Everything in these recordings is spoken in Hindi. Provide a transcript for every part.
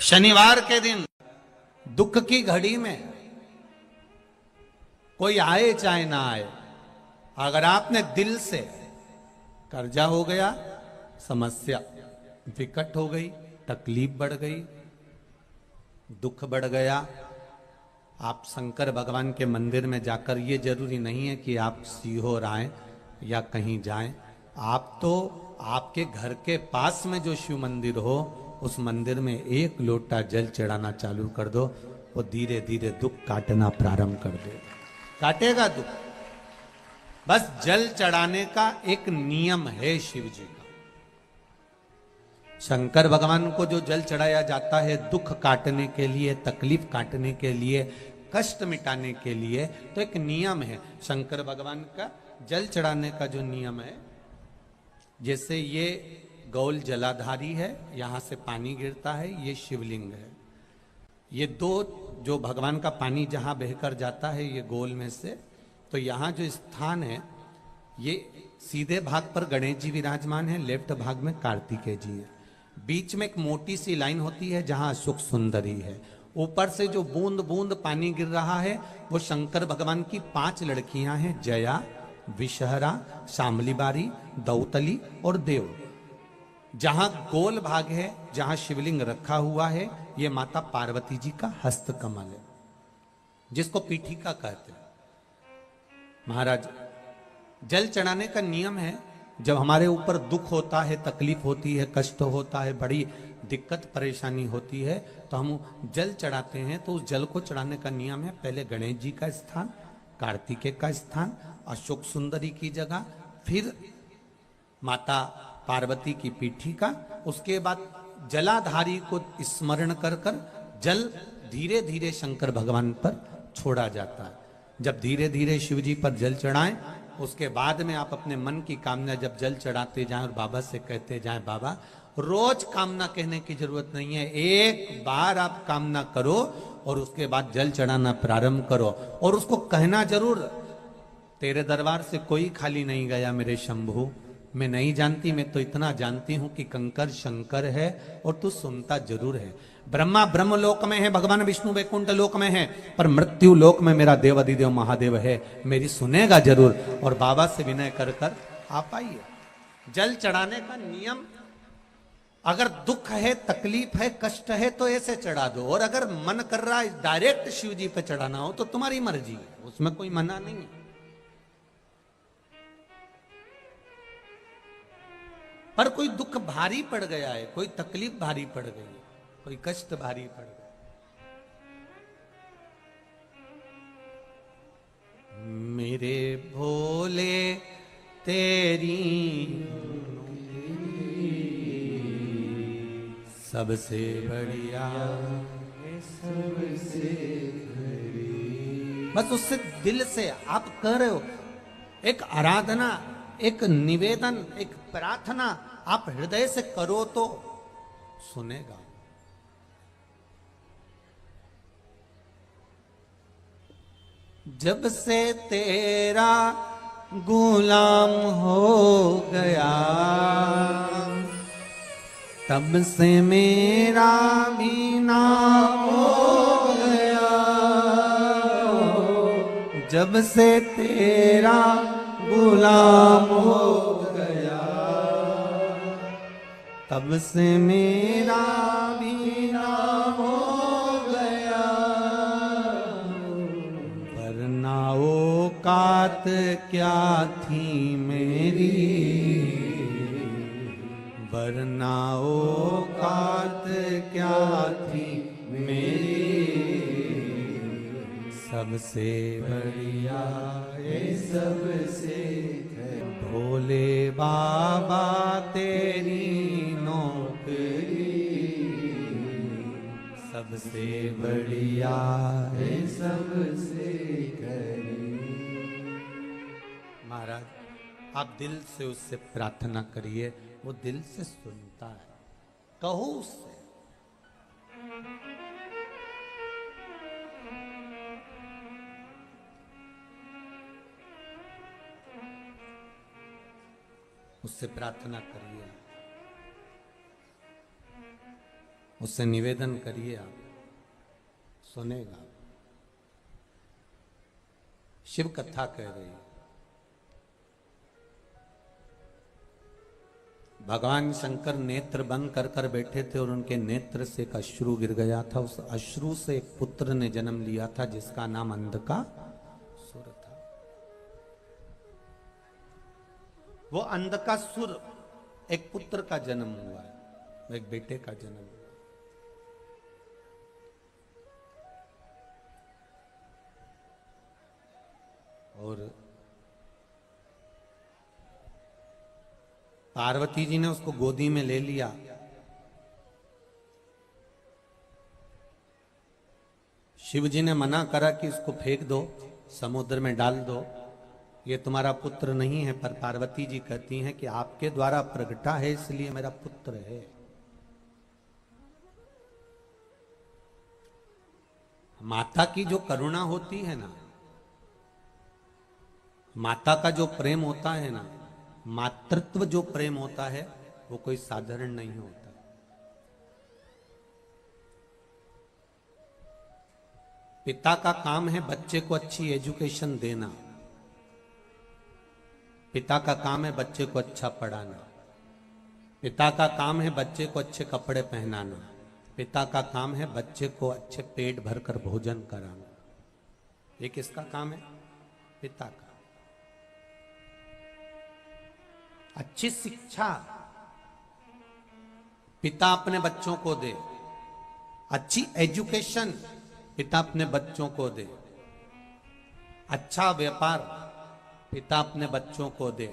शनिवार के दिन दुख की घड़ी में कोई आए चाहे ना आए, अगर आपने दिल से कर्जा हो गया, समस्या विकट हो गई, तकलीफ बढ़ गई, दुख बढ़ गया, आप शंकर भगवान के मंदिर में जाकर, ये जरूरी नहीं है कि आप सीहोर आए या कहीं जाएं, आप तो आपके घर के पास में जो शिव मंदिर हो उस मंदिर में एक लोटा जल चढ़ाना चालू कर दो, वो धीरे धीरे दुख काटना प्रारंभ कर दे, काटेगा दुख। बस जल चढ़ाने का एक नियम है शिव जी का। शंकर भगवान को जो जल चढ़ाया जाता है दुख काटने के लिए, तकलीफ काटने के लिए, कष्ट मिटाने के लिए, तो एक नियम है शंकर भगवान का जल चढ़ाने का जो नियम है। जैसे ये गौल जलाधारी है, यहां से पानी गिरता है, ये शिवलिंग है। ये दो जो भगवान का पानी जहां बहकर जाता है ये गोल में से, तो यहां जो स्थान है ये सीधे भाग पर गणेश जी विराजमान है, लेफ्ट भाग में कार्तिकेय जी है, बीच में एक मोटी सी लाइन होती है जहां अशोक सुंदरी है। ऊपर से जो बूंद बूंद पानी गिर रहा है वो शंकर भगवान की 5 लड़कियां हैं, जया, विषहरा, शामलीबारी, दौतली और देव। जहां गोल भाग है, जहां शिवलिंग रखा हुआ है, ये माता पार्वती जी का हस्त कमल है, जिसको पीठिका कहते हैं। महाराज, जल चढ़ाने का नियम है, जब हमारे ऊपर दुख होता है, तकलीफ होती है, कष्ट होता है, बड़ी दिक्कत परेशानी होती है, तो हम जल चढ़ाते हैं। तो उस जल को चढ़ाने का नियम है, पहले गणेश जी का स्थान, कार्तिकेय का स्थान, अशोक सुंदरी की जगह, फिर माता पार्वती की पीठिका, उसके बाद जलाधारी को स्मरण कर कर जल धीरे धीरे शंकर भगवान पर छोड़ा जाता है। जब धीरे धीरे शिव जी पर जल चढ़ाएं, उसके बाद में आप अपने मन की कामना जब जल चढ़ाते जाएं और बाबा से कहते जाएं, बाबा रोज कामना कहने की जरूरत नहीं है, एक बार आप कामना करो और उसके बाद जल चढ़ाना प्रारंभ करो, और उसको कहना जरूर, तेरे दरबार से कोई खाली नहीं गया मेरे शंभू, मैं नहीं जानती, मैं तो इतना जानती हूं कि कंकर शंकर है और तू सुनता जरूर है। ब्रह्मा ब्रह्म लोक में है, भगवान विष्णु वैकुंठ लोक में है, पर मृत्यु लोक में मेरा देव अधिदेव महादेव है, मेरी सुनेगा जरूर। और बाबा से विनय कर कर आप आइए। जल चढ़ाने का नियम, अगर दुख है, तकलीफ है, कष्ट है तो ऐसे चढ़ा दो, और अगर मन कर रहा है डायरेक्ट शिव जी पे चढ़ाना हो तो तुम्हारी मर्जी है, उसमें कोई मना नहीं है। पर कोई दुख भारी पड़ गया है, कोई तकलीफ भारी पड़ गई है, कोई कष्ट भारी पड़ गया, मेरे भोले तेरी सबसे बढ़िया, सबसे बस उससे दिल से आप कह रहे हो, एक आराधना, एक निवेदन, एक प्रार्थना आप हृदय से करो तो सुनेगा। जब से तेरा गुलाम हो गया, तब से मेरा भी नाम हो गया, जब से तेरा गुलाम हो गया, तब से मेरा भी नाम हो गया, वरना औकात क्या थी मेरी, वरना औकात क्या थी मेरी, सबसे बढ़िया है सबसे, भोले बाबा तेरी नौकरी सबसे बढ़िया है सबसे करी। महाराज, आप दिल से उससे प्रार्थना करिए, वो दिल से सुनता है, कहो उससे। उससे प्रार्थना करिए, उससे निवेदन करिए, आप सुनेगा। शिव कथा कह रही है, भगवान शंकर नेत्र बंद कर कर बैठे थे और उनके नेत्र से एक अश्रु गिर गया था। उस अश्रु से एक पुत्र ने जन्म लिया था जिसका नाम अंधकासुर था। वो अंधकासुर एक पुत्र का जन्म हुआ है, एक बेटे का जन्म हुआ। और पार्वती जी ने उसको गोदी में ले लिया। शिव जी ने मना करा कि इसको फेंक दो, समुद्र में डाल दो, ये तुम्हारा पुत्र नहीं है। पर पार्वती जी कहती हैं कि आपके द्वारा प्रगटा है इसलिए मेरा पुत्र है। माता की जो करुणा होती है ना, माता का जो प्रेम होता है ना, मातृत्व जो प्रेम होता है वो कोई साधारण नहीं होता। पिता का काम है बच्चे को अच्छी एजुकेशन देना, पिता का काम है बच्चे को अच्छा पढ़ाना, पिता का काम है बच्चे को अच्छे कपड़े पहनाना, पिता का काम है बच्चे को अच्छे पेट भरकर भोजन कराना। ये किसका काम है? पिता का। अच्छी शिक्षा पिता अपने बच्चों को दे, अच्छी एजुकेशन पिता अपने बच्चों को दे, अच्छा व्यापार पिता अपने बच्चों को दे,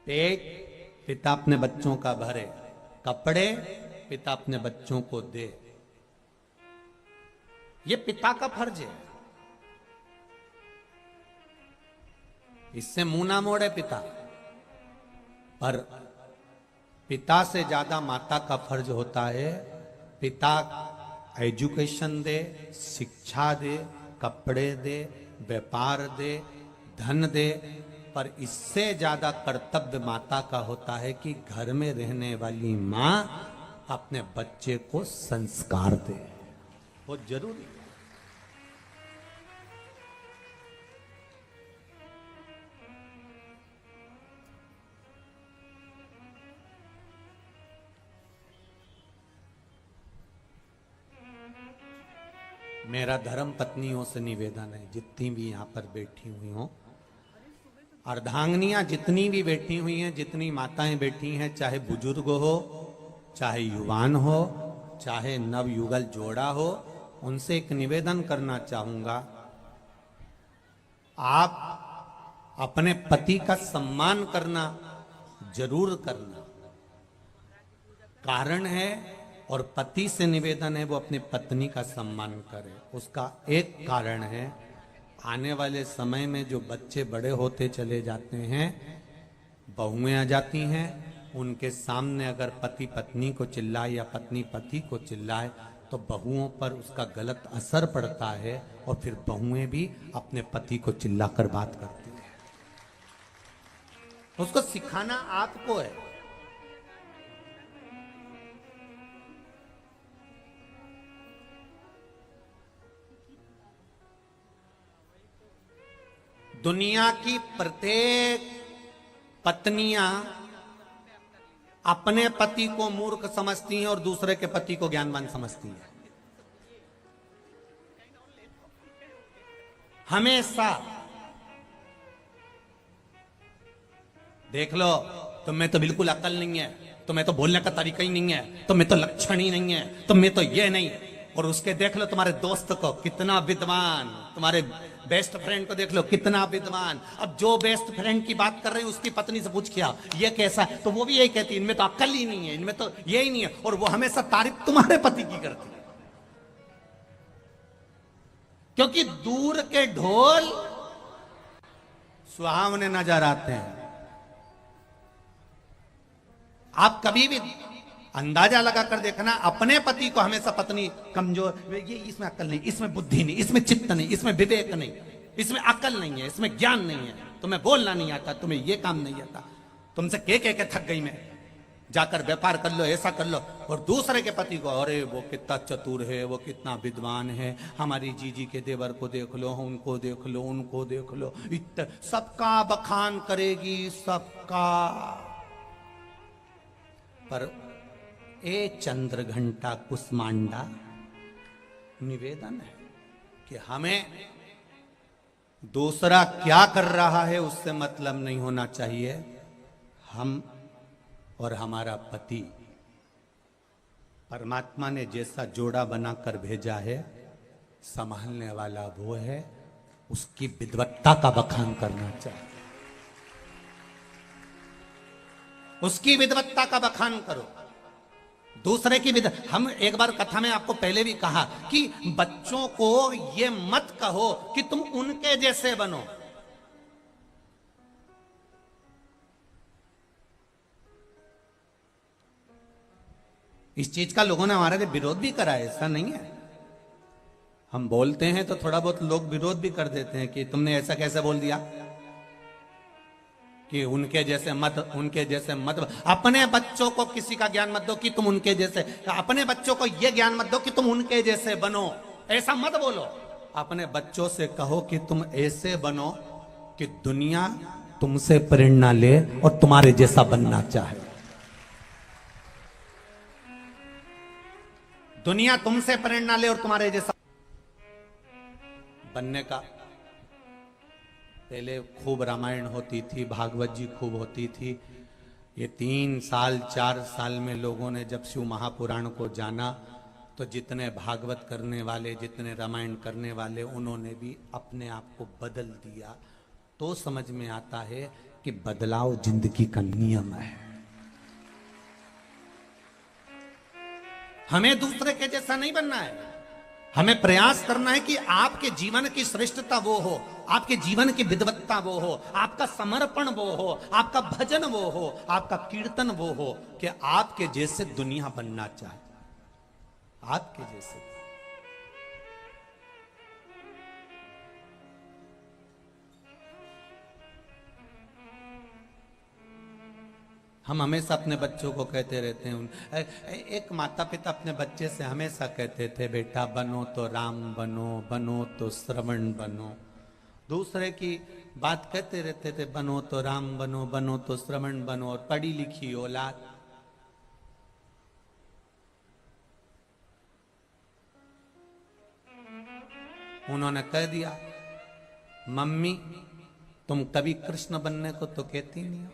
पेट पिता अपने बच्चों का भरे, कपड़े पिता अपने बच्चों को दे। ये पिता का फर्ज है। इससे मुंह ना मोड़े पिता, पर पिता से ज्यादा माता का फर्ज होता है। पिता एजुकेशन दे, शिक्षा दे, कपड़े दे, व्यापार दे, धन दे, पर इससे ज्यादा कर्तव्य माता का होता है कि घर में रहने वाली मां अपने बच्चे को संस्कार दे। बहुत जरूरी है। मेरा धर्म पत्नियों से निवेदन है, जितनी भी यहाँ पर बैठी हुई हों, अर्धांगिनियां जितनी भी बैठी हुई हैं, जितनी माताएं बैठी हैं, चाहे बुजुर्ग हो, चाहे युवान हो, चाहे नवयुगल जोड़ा हो, उनसे एक निवेदन करना चाहूंगा, आप अपने पति का सम्मान करना जरूर करना। कारण है, और पति से निवेदन है वो अपनी पत्नी का सम्मान करे। उसका एक कारण है, आने वाले समय में जो बच्चे बड़े होते चले जाते हैं, बहुएं आ जाती हैं, उनके सामने अगर पति पत्नी को चिल्लाए या पत्नी पति को चिल्लाए तो बहुओं पर उसका गलत असर पड़ता है, और फिर बहुएं भी अपने पति को चिल्लाकर बात करती हैं। उसको सिखाना आपको है। दुनिया की प्रत्येक पत्नियां अपने पति को मूर्ख समझती हैं और दूसरे के पति को ज्ञानवान समझती हैं। हमेशा देख लो, तुम्हें तो बिल्कुल अकल नहीं है, तुम्हें तो बोलने का तरीका ही नहीं है, तुम्हें तो लक्षण ही नहीं है, तुम्हें तो ये नहीं। और उसके देख लो तुम्हारे दोस्त को कितना विद्वान, तुम्हारे बेस्ट फ्रेंड को देख लो कितना विद्वान। अब जो बेस्ट फ्रेंड की बात कर रहे हैं उसकी पत्नी से पूछ किया ये कैसा है, तो वो भी यही कहती है इनमें तो अक्ल ही नहीं है, इनमें तो ये ही नहीं है। और वो हमेशा तारीफ तुम्हारे पति की करती है, क्योंकि दूर के ढोल सुहावने नजर आते हैं। आप कभी भी अंदाजा लगा कर देखना, अपने पति को हमेशा पत्नी कमजोर, ये इसमें अक्ल नहीं, इसमें बुद्धि नहीं, इसमें चित्त नहीं, इसमें विवेक नहीं, इसमें अक्ल नहीं है, इसमें ज्ञान नहीं है, तुम्हें बोलना नहीं आता, तुम्हें ये काम नहीं आता, तुमसे कह के थक गई मैं, जाकर व्यापार कर लो, ऐसा कर लो। और दूसरे के पति को, अरे वो कितना चतुर है, वो कितना विद्वान है, हमारी जीजी के देवर को देख लो, उनको देख लो, उनको देख लो, इतना सबका बखान करेगी, सबका। पर ए चंद्र घंटा कुसमांडा निवेदन है कि हमें दूसरा क्या कर रहा है उससे मतलब नहीं होना चाहिए। हम और हमारा पति, परमात्मा ने जैसा जोड़ा बनाकर भेजा है, संभालने वाला वो है, उसकी विद्वत्ता का बखान करना चाहिए, उसकी विद्वत्ता का बखान करो। दूसरे की हम एक बार कथा में आपको पहले भी कहा कि बच्चों को ये मत कहो कि तुम उनके जैसे बनो। इस चीज का लोगों ने हमारे लिए विरोध भी करा है, ऐसा नहीं है। हम बोलते हैं तो थोड़ा बहुत लोग विरोध भी कर देते हैं कि तुमने ऐसा कैसे बोल दिया, कि उनके जैसे मत, उनके जैसे मत। अपने बच्चों को किसी का ज्ञान मत दो कि तुम उनके जैसे, अपने बच्चों को यह ज्ञान मत दो कि तुम उनके जैसे बनो, ऐसा मत बोलो। अपने बच्चों से कहो कि तुम ऐसे बनो कि दुनिया तुमसे प्रेरणा ले और तुम्हारे जैसा बनना चाहे। दुनिया तुमसे प्रेरणा ले और तुम्हारे जैसा बनने का। पहले खूब रामायण होती थी, भागवत जी खूब होती थी। ये 3 साल 4 साल में लोगों ने जब शिव महापुराण को जाना, तो जितने भागवत करने वाले, जितने रामायण करने वाले, उन्होंने भी अपने आप को बदल दिया। तो समझ में आता है कि बदलाव जिंदगी का नियम है। हमें दूसरे के जैसा नहीं बनना है, हमें प्रयास करना है कि आपके जीवन की श्रेष्ठता वो हो, आपके जीवन की विद्वत्ता वो हो, आपका समर्पण वो हो, आपका भजन वो हो, आपका कीर्तन वो हो कि आपके जैसे दुनिया बनना चाहे, आपके जैसे। हम हमेशा अपने बच्चों को कहते रहते हैं, एक माता पिता अपने बच्चे से हमेशा कहते थे, बेटा बनो तो राम बनो, बनो तो श्रवण बनो। दूसरे की बात कहते रहते थे, बनो तो राम बनो, बनो तो श्रवण बनो। और पढ़ी लिखी औलाद, उन्होंने कह दिया, मम्मी तुम कभी कृष्ण बनने को तो कहती नहीं हो।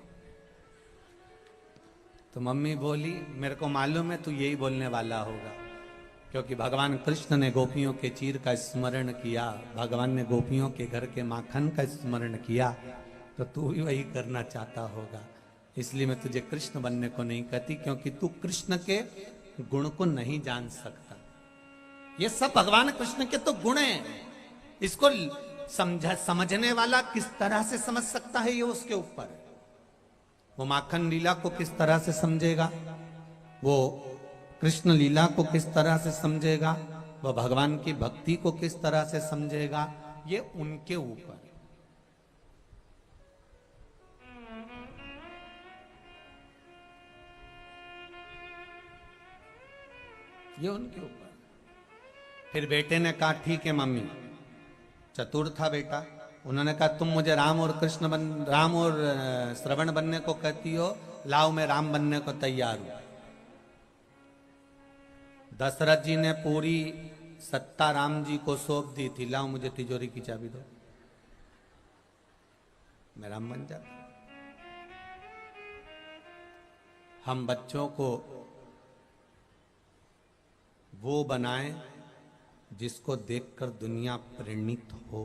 तो मम्मी बोली, मेरे को मालूम है तू यही बोलने वाला होगा, क्योंकि भगवान कृष्ण ने गोपियों के चीर का स्मरण किया, भगवान ने गोपियों के घर के माखन का स्मरण किया, तो तू भी वही करना चाहता होगा। इसलिए मैं तुझे कृष्ण बनने को नहीं कहती, क्योंकि तू कृष्ण के गुण को नहीं जान सकता। ये सब भगवान कृष्ण के तो गुण हैं, इसको समझने वाला किस तरह से समझ सकता है, ये उसके ऊपर है। वो माखन लीला को किस तरह से समझेगा, वो कृष्ण लीला को किस तरह से समझेगा, वो भगवान की भक्ति को किस तरह से समझेगा, ये उनके ऊपर, ये उनके ऊपर। फिर बेटे ने कहा, ठीक है मम्मी, चतुर था बेटा, उन्होंने कहा तुम मुझे राम और श्रवण बनने को कहती हो, लाओ मैं राम बनने को तैयार हूं। दशरथ जी ने पूरी सत्ता राम जी को सौंप दी थी, लाओ मुझे तिजोरी की चाबी दो, मैं राम बन जाता। हम बच्चों को वो बनाएं जिसको देखकर दुनिया प्रेरित हो।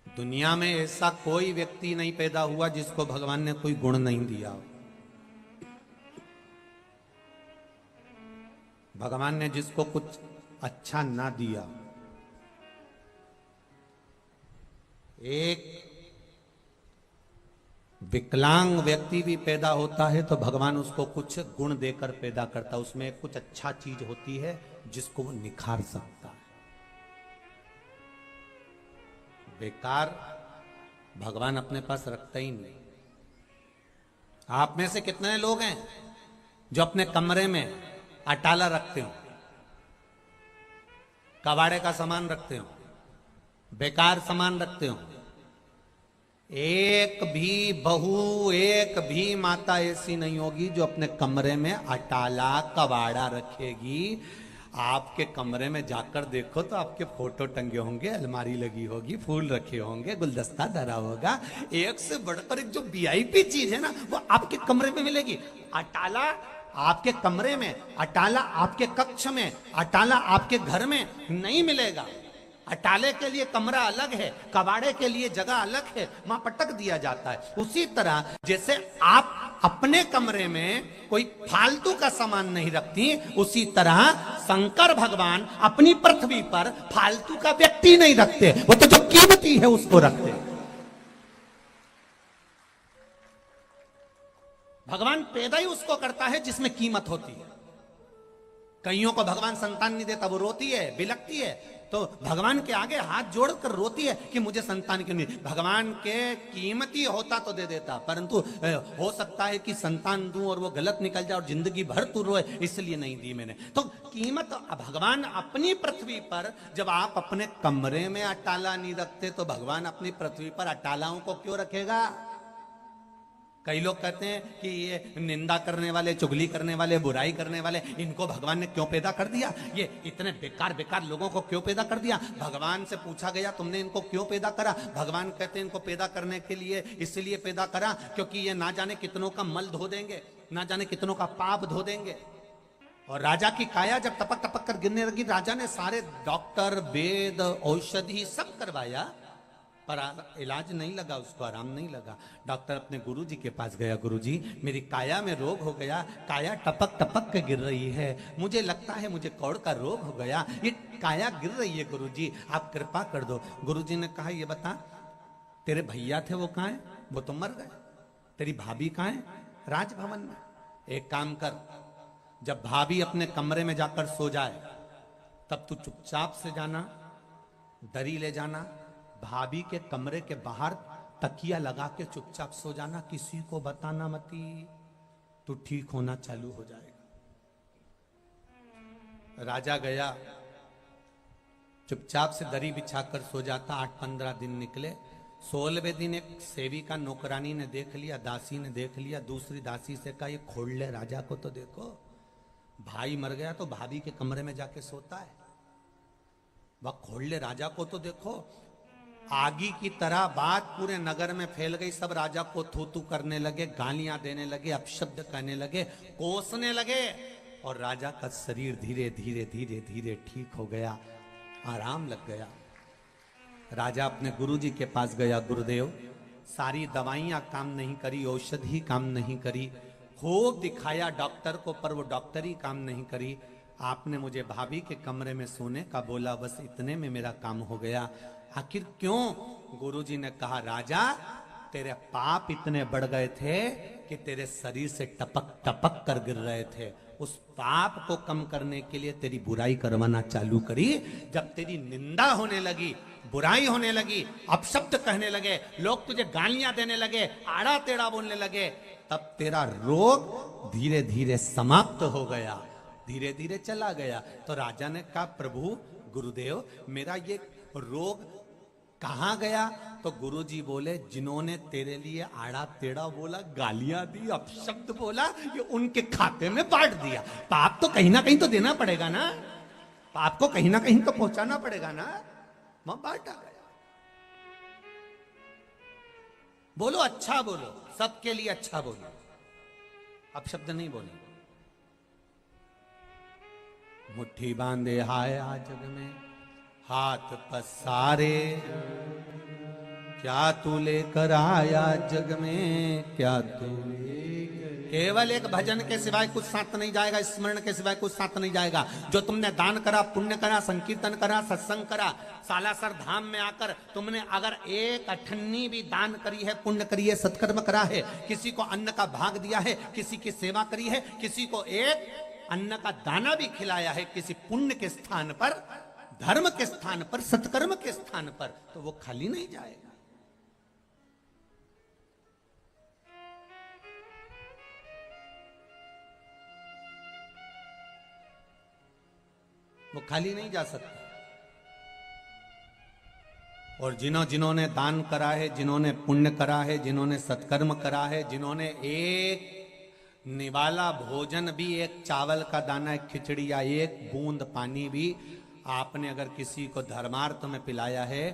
दुनिया में ऐसा कोई व्यक्ति नहीं पैदा हुआ जिसको भगवान ने कोई गुण नहीं दिया। भगवान ने जिसको कुछ अच्छा ना दिया, एक विकलांग व्यक्ति भी पैदा होता है तो भगवान उसको कुछ गुण देकर पैदा करता है, उसमें कुछ अच्छा चीज होती है जिसको वो निखार सकता है। बेकार भगवान अपने पास रखता ही नहीं। आप में से कितने लोग हैं जो अपने कमरे में अटाला रखते हो, कबाड़े का सामान रखते हो, बेकार सामान रखते हो? एक भी बहू, एक भी माता ऐसी नहीं होगी जो अपने कमरे में अटाला कबाड़ा रखेगी। आपके कमरे में जाकर देखो तो आपके फोटो टंगे होंगे, अलमारी लगी होगी, फूल रखे होंगे, गुलदस्ता धरा होगा। एक से बढ़कर एक जो वीआईपी चीज है ना, वो आपके कमरे में मिलेगी। अटाला आपके कमरे में, अटाला आपके कक्ष में, अटाला आपके घर में नहीं मिलेगा। अटाले के लिए कमरा अलग है, कबाड़े के लिए जगह अलग है, वहां पटक दिया जाता है। उसी तरह जैसे आप अपने कमरे में कोई फालतू का सामान नहीं रखती, उसी तरह शंकर भगवान अपनी पृथ्वी पर फालतू का व्यक्ति नहीं रखते, वो तो जो कीमती है उसको रखते। भगवान पैदा ही उसको करता है जिसमें कीमत होती है। कईयों को भगवान संतान नहीं देता, वो रोती है, बिलकती है, तो भगवान के आगे हाथ जोड़कर रोती है कि मुझे संतान क्यों नहीं। भगवान के कीमती होता तो दे देता, परंतु हो सकता है कि संतान दूं और वो गलत निकल जाए और जिंदगी भर तू रोए, इसलिए नहीं दी मैंने। तो कीमत भगवान अपनी पृथ्वी पर, जब आप अपने कमरे में अटाला नहीं रखते तो भगवान अपनी पृथ्वी पर अटालाओं को क्यों रखेगा? कई लोग कहते हैं कि ये निंदा करने वाले, चुगली करने वाले, बुराई करने वाले, इनको भगवान ने क्यों पैदा कर दिया? ये इतने बेकार बेकार लोगों को क्यों पैदा कर दिया? भगवान से पूछा गया तुमने इनको क्यों पैदा करा? भगवान कहते हैं इनको पैदा करने के लिए इसलिए पैदा करा क्योंकि ये ना जाने कितनों का मल धो देंगे, ना जाने कितनों का पाप धो देंगे। और राजा की काया जब टपक टपक कर गिरने लगी, राजा ने सारे डॉक्टर, वेद, औषधि सब करवाया, पर इलाज नहीं लगा, उसको आराम नहीं लगा। डॉक्टर अपने गुरुजी के पास गया, गुरुजी मेरी काया में रोग हो गया, काया टपक टपक के गिर रही है, मुझे लगता है मुझे कौड़ का रोग हो गया, ये काया गिर रही है गुरुजी, आप कृपा कर दो। गुरुजी ने कहा ये बता, तेरे भैया थे वो कहाँ है? वो तो मर गए। तेरी भाभी कहाँ है? राजभवन में। एक काम कर, जब भाभी अपने कमरे में जाकर सो जाए तब तू चुपचाप से जाना, दरी ले जाना, भाभी के कमरे के बाहर तकिया लगा के चुपचाप सो जाना, किसी को बताना मती, तो ठीक होना चालू हो जाएगा। राजा गया, चुपचाप से दरी बिछाकर सो जाता। 8-15 दिन निकले। 16वें दिन एक सेविका नौकरानी ने देख लिया, दासी ने देख लिया, दूसरी दासी से कहा ये खोल ले राजा को तो देखो, भाई मर गया तो भाभी के कमरे में जाके सोता है, वह खोल ले राजा को तो देखो। आगी की तरह बात पूरे नगर में फैल गई, सब राजा को थू थू करने लगे, गालियां देने लगे, अपशब्द कहने लगे, कोसने लगे, और राजा का शरीर धीरे धीरे धीरे धीरे ठीक हो गया, आराम लग गया। राजा अपने गुरुजी के पास गया, गुरुदेव सारी दवाइयां काम नहीं करी, औषधि काम नहीं करी, खूब दिखाया डॉक्टर को, पर वो डॉक्टर ही काम नहीं करी, आपने मुझे भाभी के कमरे में सोने का बोला, बस इतने में मेरा काम हो गया। आखिर क्यों? गुरुजी ने कहा राजा तेरे पाप इतने बढ़ गए थे कि तेरे शरीर से टपक टपक कर गिर रहे थे, उस पाप को कम करने के लिए तेरी बुराई करवाना चालू करी। जब तेरी निंदा होने लगी, बुराई होने लगी, अपशब्द कहने लगे, लोग तुझे गालियां देने लगे, आड़ा टेढ़ा बोलने लगे, तब तेरा रोग धीरे धीरे समाप्त हो गया, धीरे धीरे चला गया। तो राजा ने कहा प्रभु गुरुदेव मेरा ये रोग कहां गया? तो गुरुजी बोले जिन्होंने तेरे लिए आड़ा टेढ़ा बोला, गालियां दी, अपशब्द बोला, ये उनके खाते में बांट दिया। पाप तो कहीं ना कहीं तो देना पड़ेगा ना, पाप को कहीं ना कहीं तो पहुंचाना पड़ेगा ना, वहां बांटा गया। बोलो अच्छा बोलो, सबके लिए अच्छा बोलो, अपशब्द नहीं बोले। मुट्ठी बांधे हाय आ जग में हाथ पसारे, क्या तू लेकर आया जग में, क्या तू केवल एक भजन के सिवाय कुछ साथ नहीं जाएगा, स्मरण के सिवाय कुछ साथ नहीं जाएगा। जो तुमने दान करा, पुण्य करा, संकीर्तन करा, सत्संग करा, सालासर धाम में आकर तुमने अगर एक अठन्नी भी दान करी है, पुण्य करी है, सत्कर्म करा है, किसी को अन्न का भाग दिया है, किसी की सेवा करी है, किसी को एक अन्न का दाना भी खिलाया है, किसी पुण्य के स्थान पर, धर्म के स्थान पर, सत्कर्म के स्थान पर, तो वो खाली नहीं जाएगा। वो खाली नहीं जा सकता। और जिन्होंने दान करा है, जिन्होंने पुण्य करा है, जिन्होंने सत्कर्म करा है, जिन्होंने एक निवाला भोजन भी, एक चावल का दाना, एक खिचड़ी या एक बूंद पानी भी आपने अगर किसी को धर्मार्थ में पिलाया है,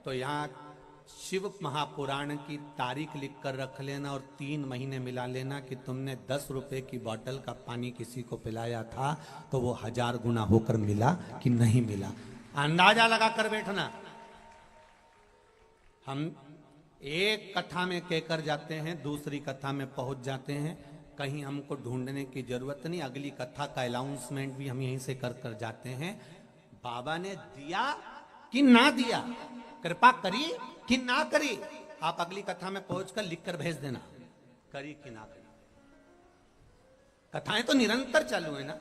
तो यहाँ शिव महापुराण की तारीख लिख कर रख लेना और 3 महीने मिला लेना कि तुमने 10 रुपए की बोतल का पानी किसी को पिलाया था तो वो 1000 गुना होकर मिला कि नहीं मिला। अंदाजा लगा कर बैठना। हम एक कथा में कहकर जाते हैं, दूसरी कथा में पहुंच जाते हैं, कहीं हमको ढूंढने की जरूरत नहीं। अगली कथा का अनाउंसमेंट भी हम यहीं से कर कर जाते हैं। बाबा ने दिया कि ना दिया, कृपा करी कि ना करी, आप अगली कथा में पहुंचकर लिख कर भेज देना, करी कि ना करी। कथाएं तो निरंतर चालू है ना,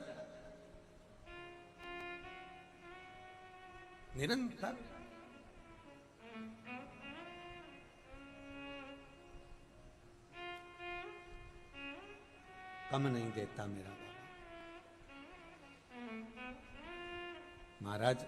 निरंतर। कम नहीं देता मेरा बाबा। महाराज